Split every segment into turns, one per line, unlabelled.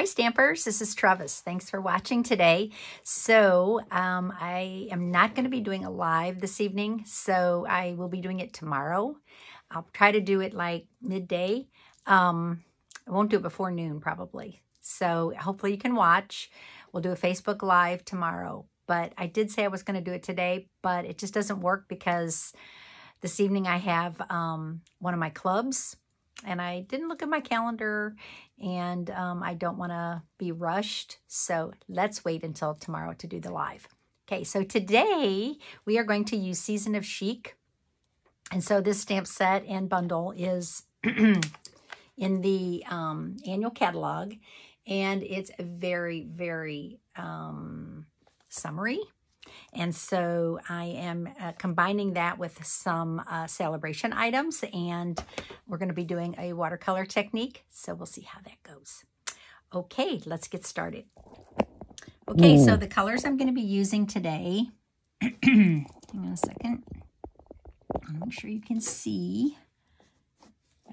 Hi Stampers, this is Trevis. Thanks for watching today. So I am not going to be doing a live this evening, so I will be doing it tomorrow. I'll try to do it like midday. I won't do it before noon probably. So hopefully you can watch. We'll do a Facebook Live tomorrow. But I did say I was going to do it today, but it just doesn't work because this evening I have one of my clubs. And I didn't look at my calendar, and I don't want to be rushed. So let's wait until tomorrow to do the live. Okay, so today we are going to use Season of Chic. And so this stamp set and bundle is in the annual catalog. And it's very, very summery. And so I am combining that with some celebration items, and we're going to be doing a watercolor technique. So we'll see how that goes. Okay, let's get started. Okay, so the colors I'm going to be using today, hang on a second. I'll make sure you can see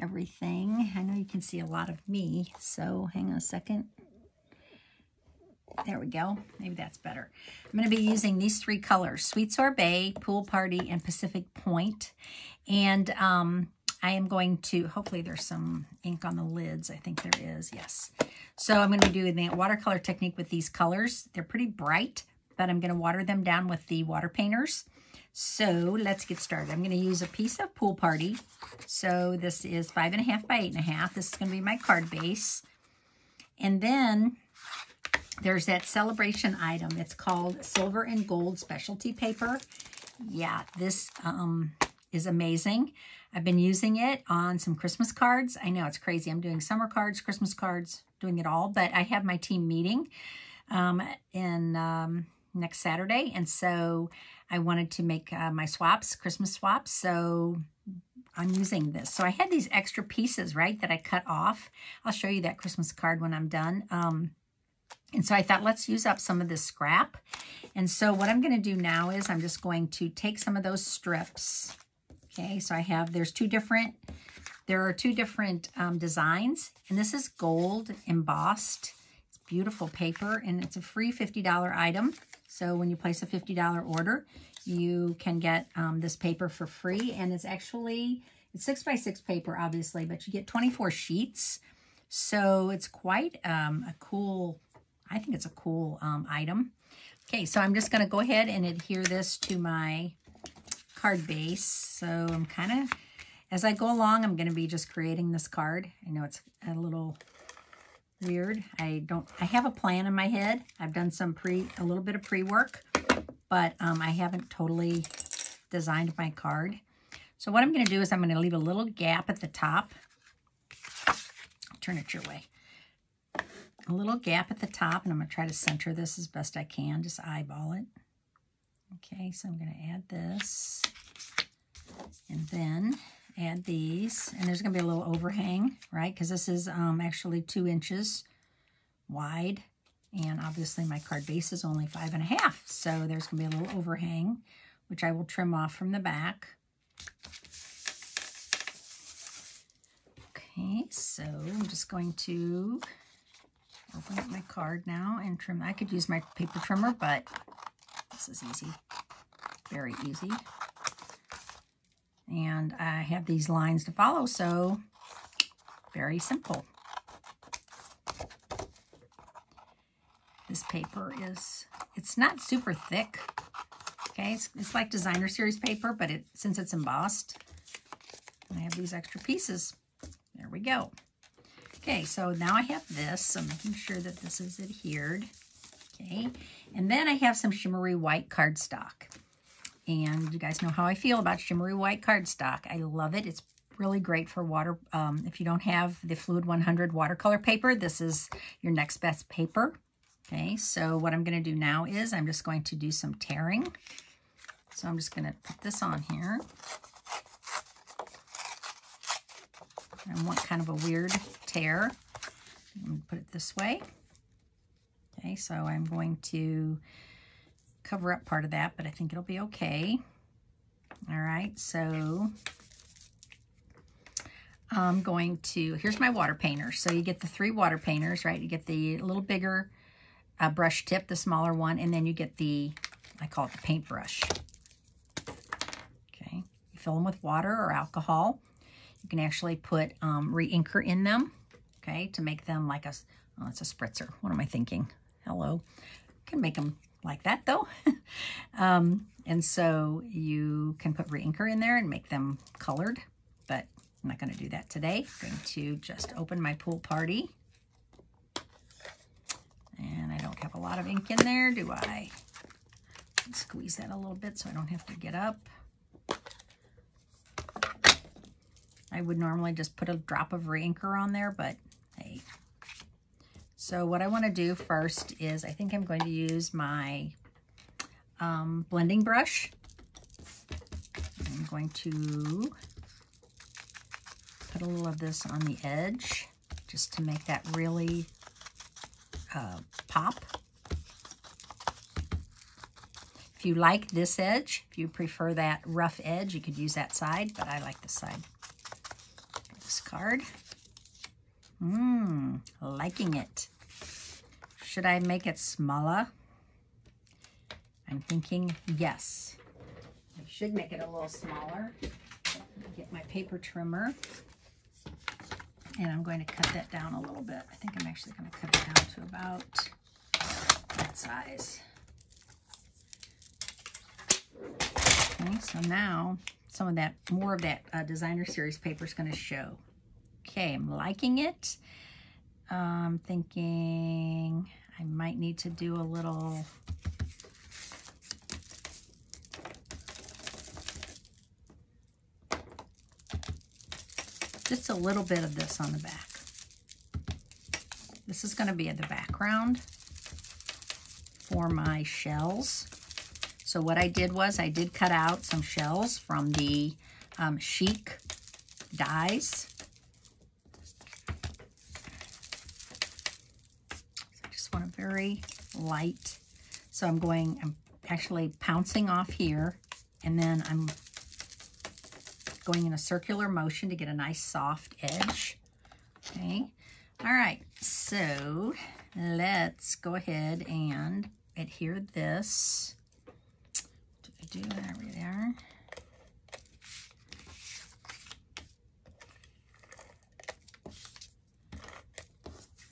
everything. I know you can see a lot of me, so hang on a second. There we go. Maybe that's better. I'm going to be using these three colors, Sweet Sorbet, Pool Party, and Pacific Point. And I am going to, hopefully there's some ink on the lids. I think there is, yes. So I'm going to be doing the watercolor technique with these colors. They're pretty bright, but I'm going to water them down with the water painters. So let's get started. I'm going to use a piece of Pool Party. So this is 5.5 by 8.5. This is going to be my card base. And then there's that celebration item. It's called Silver and Gold Specialty Paper. Yeah, this is amazing. I've been using it on some Christmas cards. I know it's crazy. I'm doing summer cards, Christmas cards, doing it all. But I have my team meeting next Saturday. And so I wanted to make my swaps, Christmas swaps. So I'm using this. So I had these extra pieces, right, that I cut off. I'll show you that Christmas card when I'm done. And so I thought, let's use up some of this scrap. And so what I'm going to do now is I'm just going to take some of those strips. Okay, so I have, there are two different designs. And this is gold embossed. It's beautiful paper, and it's a free $50 item. So when you place a $50 order, you can get this paper for free. And it's actually, it's 6x6 paper, obviously, but you get 24 sheets. So it's quite a cool, I think it's a cool item. Okay, so I'm just going to go ahead and adhere this to my card base. So I'm kind of, as I go along, I'm going to be just creating this card. I know it's a little weird. I have a plan in my head. I've done a little bit of pre-work, but I haven't totally designed my card. So what I'm going to do is I'm going to leave a little gap at the top. Turn it your way. A little gap at the top, and I'm going to try to center this as best I can. Just eyeball it. Okay, so I'm going to add this, and then add these, and there's going to be a little overhang, right? Because this is actually 2 inches wide, and obviously my card base is only 5.5, so there's going to be a little overhang, which I will trim off from the back. Okay, so I'm just going to open up my card now and trim. I could use my paper trimmer, but this is easy, very easy. And I have these lines to follow, so very simple. This paper is, it's not super thick, okay? It's like designer series paper, but since it's embossed, I have these extra pieces. There we go. Okay, so now I have this. I'm making sure that this is adhered. Okay, and then I have some Shimmery White cardstock. And you guys know how I feel about Shimmery White cardstock. I love it. It's really great for water. If you don't have the Fluid 100 watercolor paper, this is your next best paper. Okay, so what I'm going to do now is I'm just going to do some tearing. So I'm just going to put this on here. I want kind of a weird tear. I'm going to put it this way. Okay, so I'm going to cover up part of that, but I think it'll be okay. All right, so I'm going to, here's my water painters. So you get the 3 water painters, right? You get the little bigger brush tip, the smaller one, and then you get the, I call it the paintbrush. Okay, you fill them with water or alcohol. You can actually put re-inker in them, okay, to make them like a, oh, it's a spritzer. What am I thinking? Hello. You can make them like that though. And so you can put re-inker in there and make them colored, but I'm not going to do that today. I'm going to just open my pool party. And I don't have a lot of ink in there, do I? Squeeze that a little bit so I don't have to get up. I would normally just put a drop of re-inker on there, but hey. So what I want to do first is I think I'm going to use my blending brush. I'm going to put a little of this on the edge just to make that really pop. If you like this edge, if you prefer that rough edge, you could use that side, but I like this side. This card. Liking it. Should I make it smaller? I'm thinking yes. I should make it a little smaller. Get my paper trimmer. And I'm going to cut that down a little bit. I think I'm actually going to cut it down to about that size. Okay, so now some of that, more of that designer series paper is going to show. Okay, I'm liking it. I'm thinking I might need to do a little just a little bit of this on the back. This is going to be the background for my shells. So what I did was I did cut out some shells from the Chic dies. So I just want a very light. So I'm actually pouncing off here, and then I'm going in a circular motion to get a nice soft edge. Okay. All right. So let's go ahead and adhere this. Do that right there.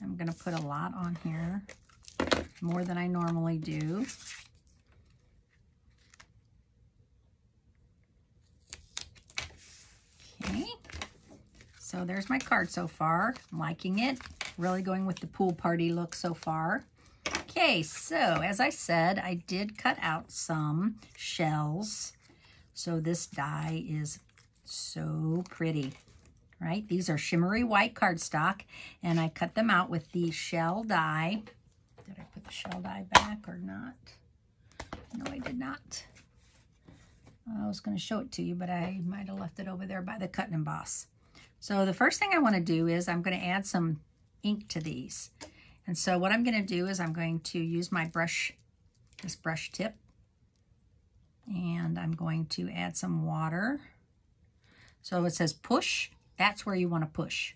I'm going to put a lot on here, more than I normally do. Okay, so there's my card so far. I'm liking it. Really going with the pool party look so far. Okay, so as I said, I did cut out some shells. So this die is so pretty, right? These are Shimmery White cardstock, and I cut them out with the shell die. Did I put the shell die back or not? No, I did not. I was going to show it to you, but I might have left it over there by the cut and emboss. So the first thing I want to do is I'm going to add some ink to these. And so what I'm going to do is I'm going to use my brush, this brush tip, and I'm going to add some water. So it says push. That's where you want to push.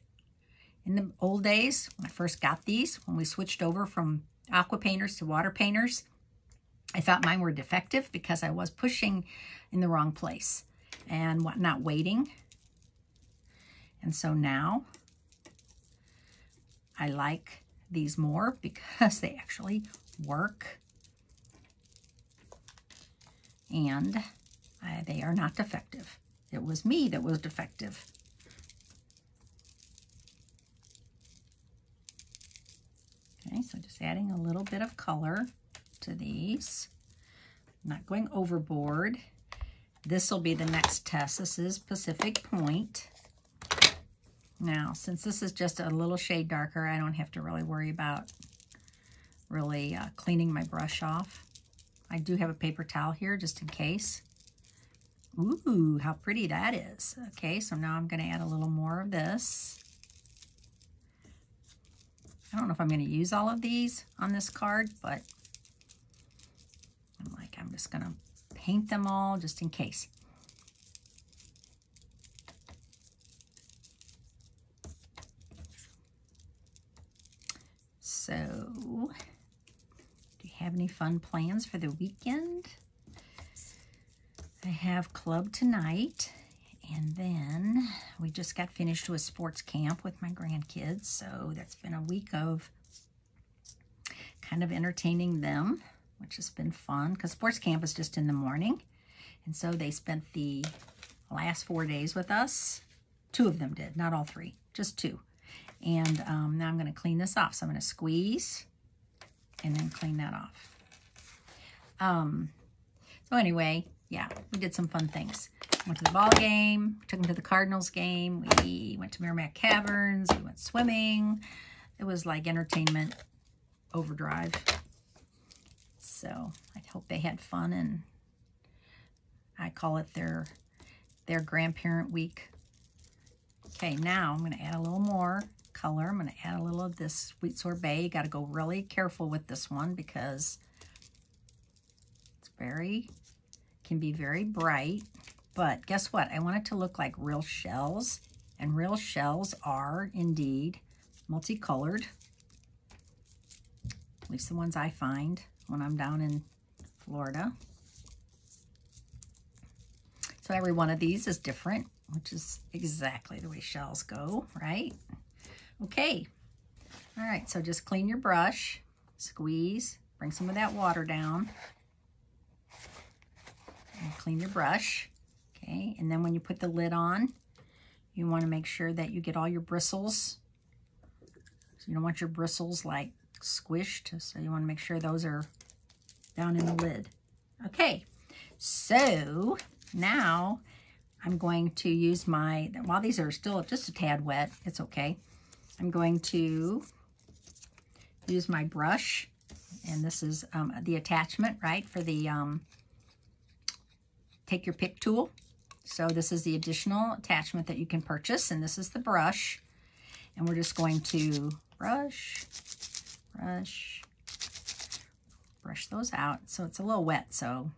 In the old days, when I first got these, when we switched over from aqua painters to water painters, I thought mine were defective because I was pushing in the wrong place and not waiting. And so now I like these more because they actually work, and they are not defective. It was me that was defective. Okay, so just adding a little bit of color to these. I'm not going overboard. This will be the next test. This is Pacific Point. Now, since this is just a little shade darker, I don't have to really worry about really cleaning my brush off. I do have a paper towel here just in case. Ooh, how pretty that is. Okay, so now I'm going to add a little more of this. I don't know if I'm going to use all of these on this card, but I'm just going to paint them all just in case. So, do you have any fun plans for the weekend? I have club tonight, and then we just got finished with sports camp with my grandkids, so that's been a week of kind of entertaining them, which has been fun, because sports camp is just in the morning, and so they spent the last 4 days with us. 2 of them did, not all 3, just 2. And now I'm going to clean this off. So I'm going to squeeze and then clean that off. So anyway, yeah, we did some fun things. Went to the ball game, took them to the Cardinals game. We went to Merrimack Caverns. We went swimming. It was like entertainment overdrive. So I hope they had fun, and I call it their grandparent week. Okay, now I'm going to add a little more color. I'm going to add a little of this sweet sorbet. You got to go really careful with this one because it's can be very bright. But guess what? I want it to look like real shells, and real shells are indeed multicolored. At least the ones I find when I'm down in Florida. So every one of these is different, which is exactly the way shells go, right? Okay. All right, so just clean your brush, squeeze, bring some of that water down, and clean your brush, okay? And then when you put the lid on, you want to make sure that you get all your bristles. So you don't want your bristles like squished, so you want to make sure those are down in the lid. Okay, so now I'm going to use while these are still just a tad wet, it's okay. I'm going to use my brush, and this is the attachment, right, for the take your pick tool. So this is the additional attachment that you can purchase, and this is the brush. And we're just going to brush those out. So it's a little wet, so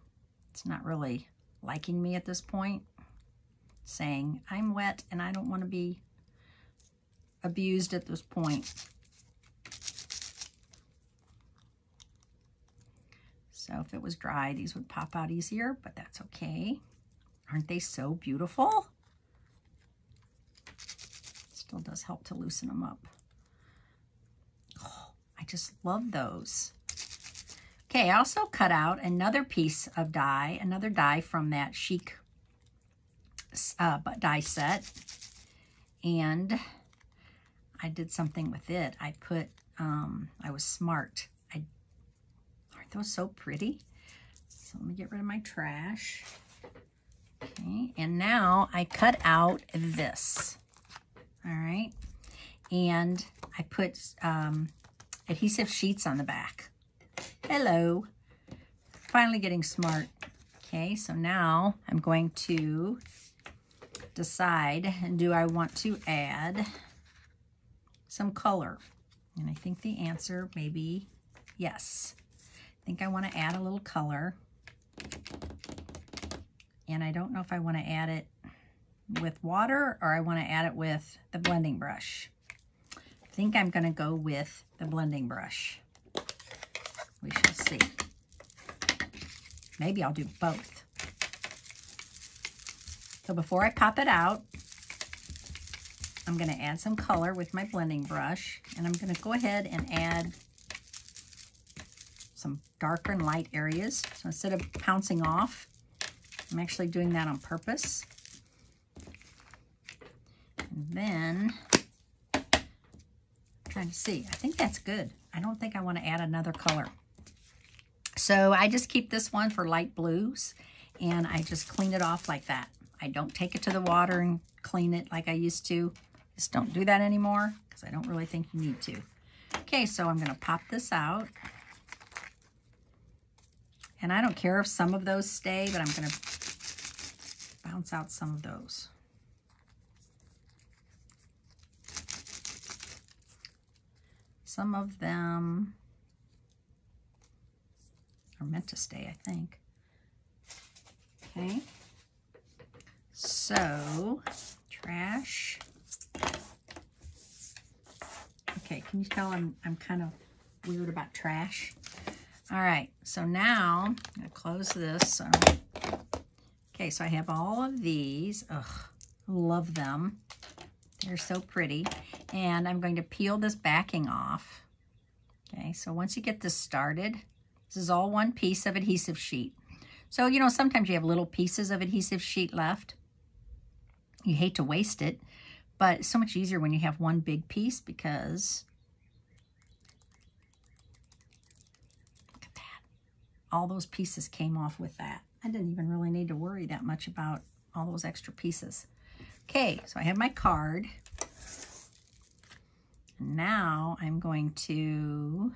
it's not really liking me at this point, saying I'm wet and I don't want to be abused at this point. So if it was dry, these would pop out easier, but that's okay. Aren't they so beautiful? Still does help to loosen them up. Oh, I just love those. Okay, I also cut out another piece of die, another die from that Chic die set, and I did something with it. I put, I was smart. Aren't those so pretty? So let me get rid of my trash. Okay, and now I cut out this. All right, and I put adhesive sheets on the back. Hello, finally getting smart. Okay, so now I'm going to decide, do I want to add some color? And I think the answer may be yes. I think I want to add a little color. And I don't know if I want to add it with water or I want to add it with the blending brush. I think I'm going to go with the blending brush. We shall see. Maybe I'll do both. So before I pop it out, I'm going to add some color with my blending brush, and I'm going to go ahead and add some darker and light areas. So instead of pouncing off, I'm actually doing that on purpose. And then, I'm trying to see, I think that's good. I don't think I want to add another color. So I just keep this one for light blues, and I just clean it off like that. I don't take it to the water and clean it like I used to. Just don't do that anymore because I don't really think you need to. Okay, so I'm going to pop this out. And I don't care if some of those stay, but I'm going to bounce out some of those. Some of them are meant to stay, I think. Okay. So, trash. Okay, can you tell I'm kind of weird about trash? All right, so now I'm gonna close this. Okay, so I have all of these. Ugh, love them. They're so pretty. And I'm going to peel this backing off. Okay, so once you get this started, this is all one piece of adhesive sheet. So, you know, sometimes you have little pieces of adhesive sheet left. You hate to waste it, but it's so much easier when you have one big piece because look at that. All those pieces came off with that. I didn't even really need to worry that much about all those extra pieces. Okay, so I have my card. And now I'm going to,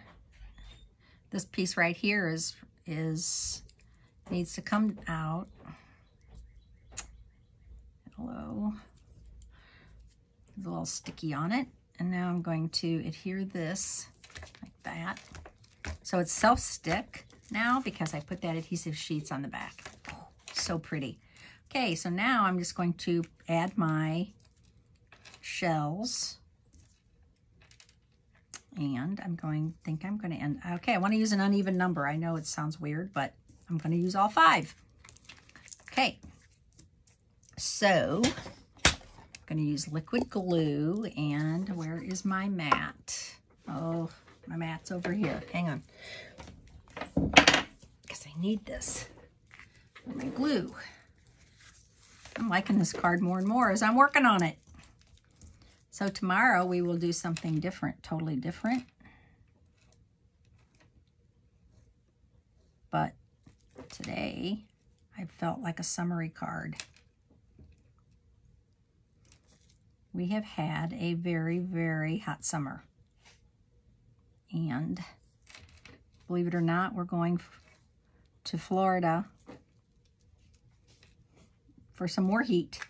this piece right here needs to come out. Hello. There's a little sticky on it. And now I'm going to adhere this like that. So it's self-stick now because I put that adhesive sheets on the back. Oh, so pretty. Okay, so now I'm just going to add my shells. And I'm going to end, okay, I want to use an uneven number. I know it sounds weird, but I'm going to use all 5. Okay, so I'm going to use liquid glue, and where is my mat? Oh, my mat's over here. Hang on, because I need this for my glue. I'm liking this card more and more as I'm working on it. So tomorrow we will do something different, totally different. But today I felt like a summery card. We have had a very, very hot summer. And believe it or not, we're going to Florida for some more heat.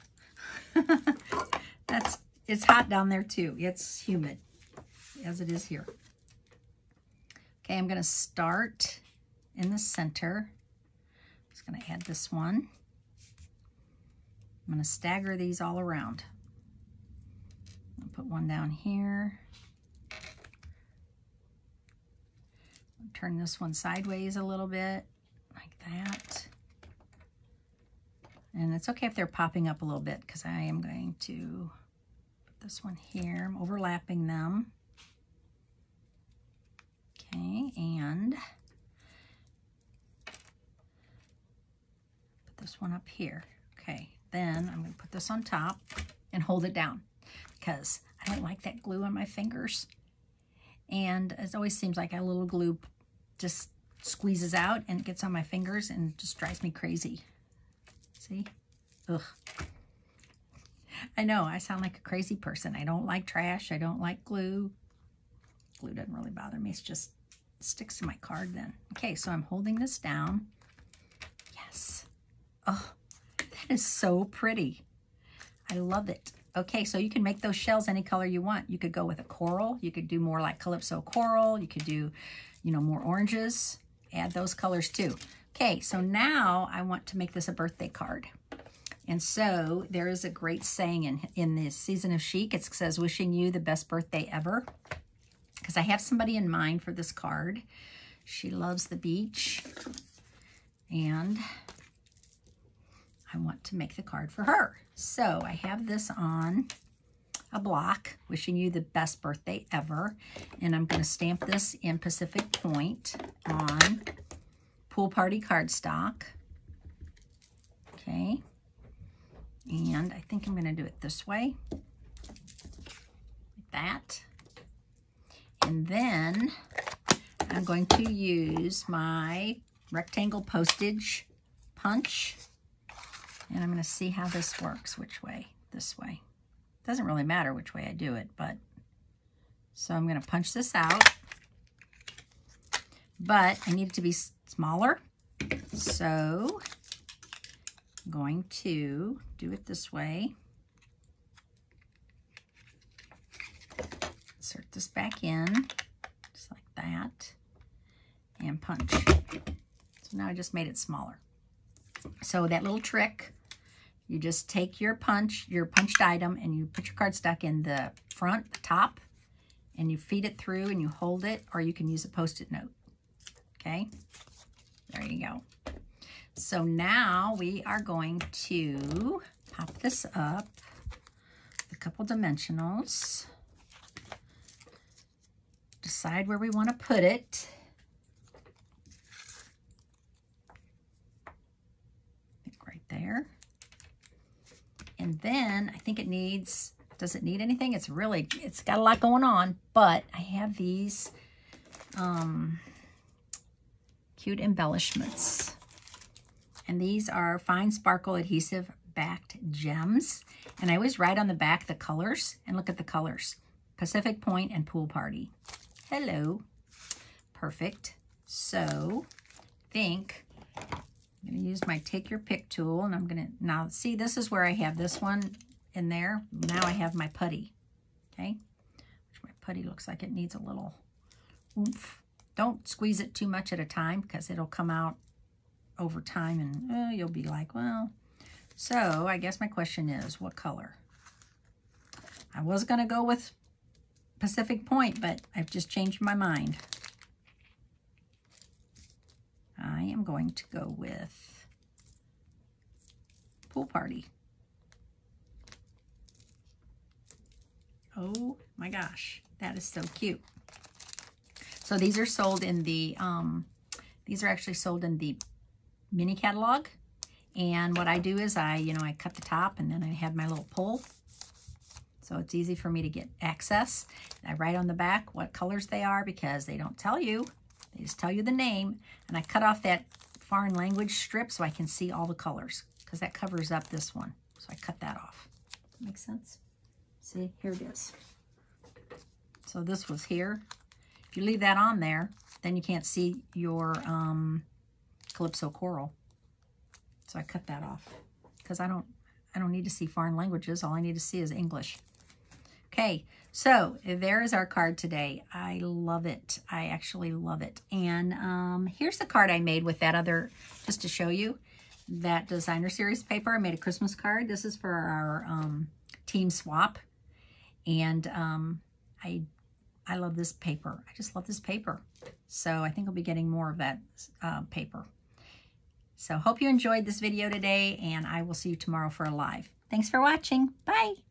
It's hot down there too. It's humid, as it is here. Okay, I'm gonna start in the center. I'm just gonna add this one. I'm gonna stagger these all around. I'll put one down here. I'll turn this one sideways a little bit, like that. And it's okay if they're popping up a little bit because I am going to this one here, I'm overlapping them. Okay, and put this one up here. Okay, then I'm going to put this on top and hold it down because I don't like that glue on my fingers. And it always seems like a little glue just squeezes out and it gets on my fingers and just drives me crazy. See? Ugh. I know, I sound like a crazy person. I don't like trash. I don't like glue. Glue doesn't really bother me. It's just it sticks to my card then. Okay, so I'm holding this down. Yes. Oh, that is so pretty. I love it. Okay, so you can make those shells any color you want. You could go with a coral. You could do more like Calypso coral. You could do, you know, more oranges. Add those colors too. Okay, so now I want to make this a birthday card. And so there is a great saying in this season of Chic. It says, wishing you the best birthday ever. Because I have somebody in mind for this card. She loves the beach. And I want to make the card for her. So I have this on a block, wishing you the best birthday ever. And I'm going to stamp this in Pacific Point on Pool Party cardstock. Okay. And I think I'm going to do it this way, like that. And then I'm going to use my rectangle postage punch. And I'm going to see how this works, which way, this way. Doesn't really matter which way I do it, but so I'm going to punch this out. But I need it to be smaller, so I'm going to do it this way. Insert this back in, just like that, and punch. So now I just made it smaller. So that little trick, you just take your punched item and you put your cardstock in the front, the top, and you feed it through and you hold it, or you can use a Post-it note. Okay, there you go. So now we are going to pop this up, a couple dimensionals, decide where we want to put it. I think right there. And then I think it needs, does it need anything? It's got a lot going on, but I have these cute embellishments. And these are fine sparkle adhesive backed gems. And I always write on the back the colors, and look at the colors. Pacific Point and Pool Party. Hello. Perfect. So I think I'm going to use my Take Your Pick tool, and I'm going to, now see, this is where I have this one in there. Now I have my putty. Okay. Which my putty looks like it needs a little oomph. Don't squeeze it too much at a time, because it'll come out over time, and you'll be like, well. So I guess my question is, what color? I was going to go with Pacific Point, but I've just changed my mind. I am going to go with Pool Party. Oh my gosh, that is so cute. So these are sold in the, these are actually sold in the mini catalog. And what I do is I cut the top, and then I have my little pull. So it's easy for me to get access. I write on the back what colors they are, because they don't tell you. They just tell you the name. And I cut off that foreign language strip so I can see all the colors, because that covers up this one. So I cut that off. Make sense? See, here it is. So this was here. If you leave that on there, then you can't see your Calypso coral. So I cut that off, because I don't need to see foreign languages. All I need to see is English. Okay, so there is our card today. I love it. I actually love it. And here's the card I made with that other, just to show you, that designer series paper. I made a Christmas card. This is for our team swap. And I love this paper. I just love this paper. So I think I'll be getting more of that paper. So hope you enjoyed this video today, and I will see you tomorrow for a live. Thanks for watching. Bye.